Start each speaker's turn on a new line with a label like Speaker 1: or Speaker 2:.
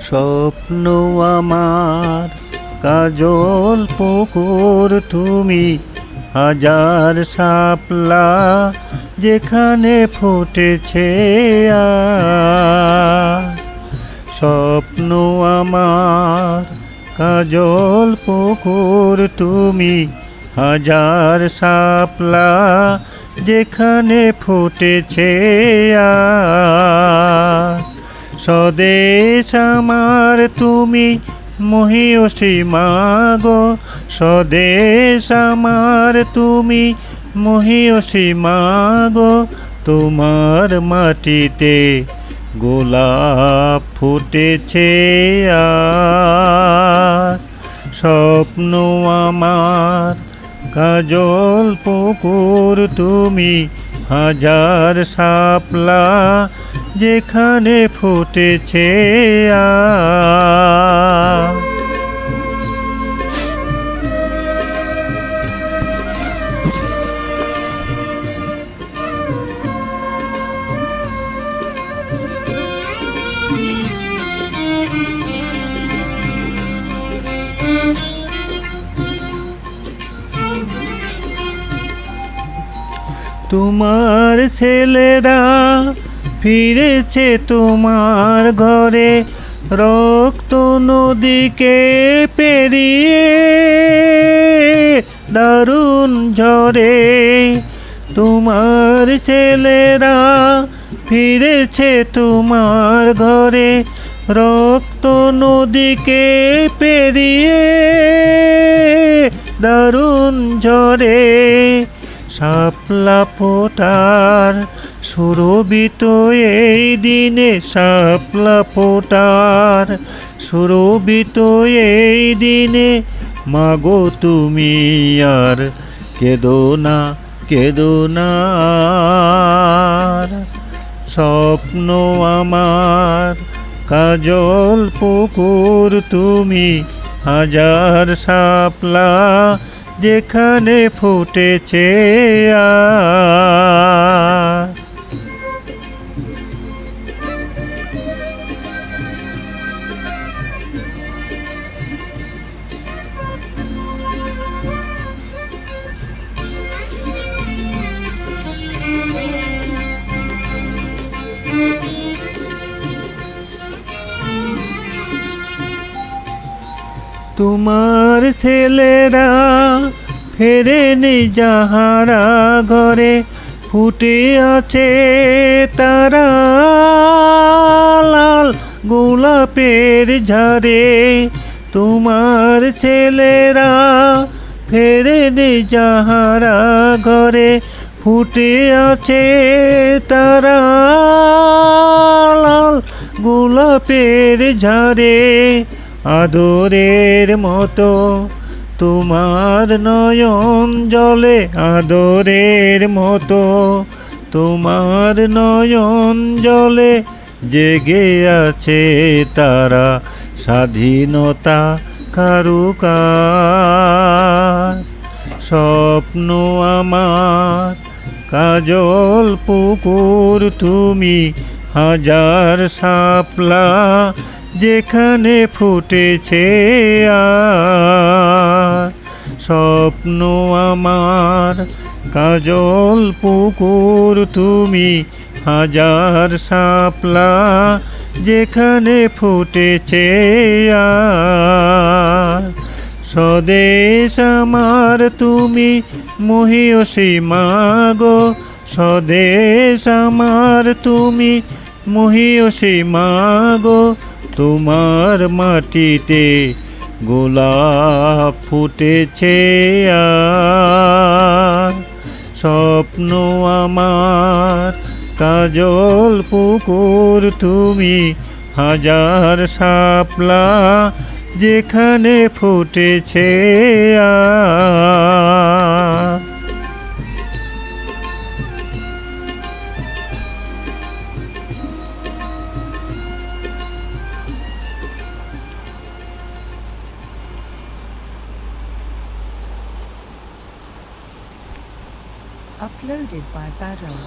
Speaker 1: স্বপ্ন আমার কাজল পুকুর তুমি, হাজার শাপলা যেখানে ফুটেছে আজ। স্বপ্ন আমার কাজল পুকুর তুমি, হাজার শাপলা যেখানে ফুটেছে আজ। স্বদেশ আমার তুমি মহীয়সী মাগো, স্বদেশ আমার তুমি মহীয়সী মাগো, তোমার মাটিতে গোলাপ ফুটেছে আজ। স্বপ্ন আমার কাজল পুকুর তুমি, হাজার শাপলা যেখানে ফুটেছে আজ। তোমার ছেলেরা ফিরেছে তোমার ঘরে, রক্ত নদীকে পেরিয়ে দারুণ ঝড়ে। তোমার ছেলেরা ফিরেছে তোমার ঘরে, রক্ত নদীকে পেরিয়ে দারুণ ঝড়ে। শাপলা ফোটার সুরভিত এই দিনে, শাপলা ফোটার সুরভিত এই দিনে, মাগো তুমি আর কেঁদো না, কেঁদো না আর। স্বপ্ন আমার কাজল পুকুর তুমি, হাজার শাপলা যেখানে ফুটেছে আজ। তোমার ছেলেরা ফেরেনি যাহারা ঘরে, ফুটে আছে তারা লাল গোলাপের ঝাড়ে। তোমার ছেলেরা ফেরেনি যাহারা ঘরে, ফুটে আছে তারা লাল গোলাপের ঝাড়ে। আদরের মতো তোমার নয়ন জলে, আদরের মতো তোমার নয়ন জলে, জেগে আছে তারা স্বাধীনতা কারুকার। স্বপ্ন আমার কাজল পুকুর তুমি, হাজার শাপলা যেখানে ফুটেছে আজ। স্বপ্ন আমার কাজল পুকুর তুমি, হাজার শাপলা যেখানে ফুটেছে আজ। স্বদেশ আমার তুমি মহীয়সী মাগো, স্বদেশ আমার তুমি মহীয়সী মাগো, তোমার মাটিতে গোলাপ ফুটেছে আজ। স্বপ্ন আমার কাজল পুকুর তুমি, হাজার শাপলা যেখানে ফুটেছে আজ।
Speaker 2: Uploaded by Badal.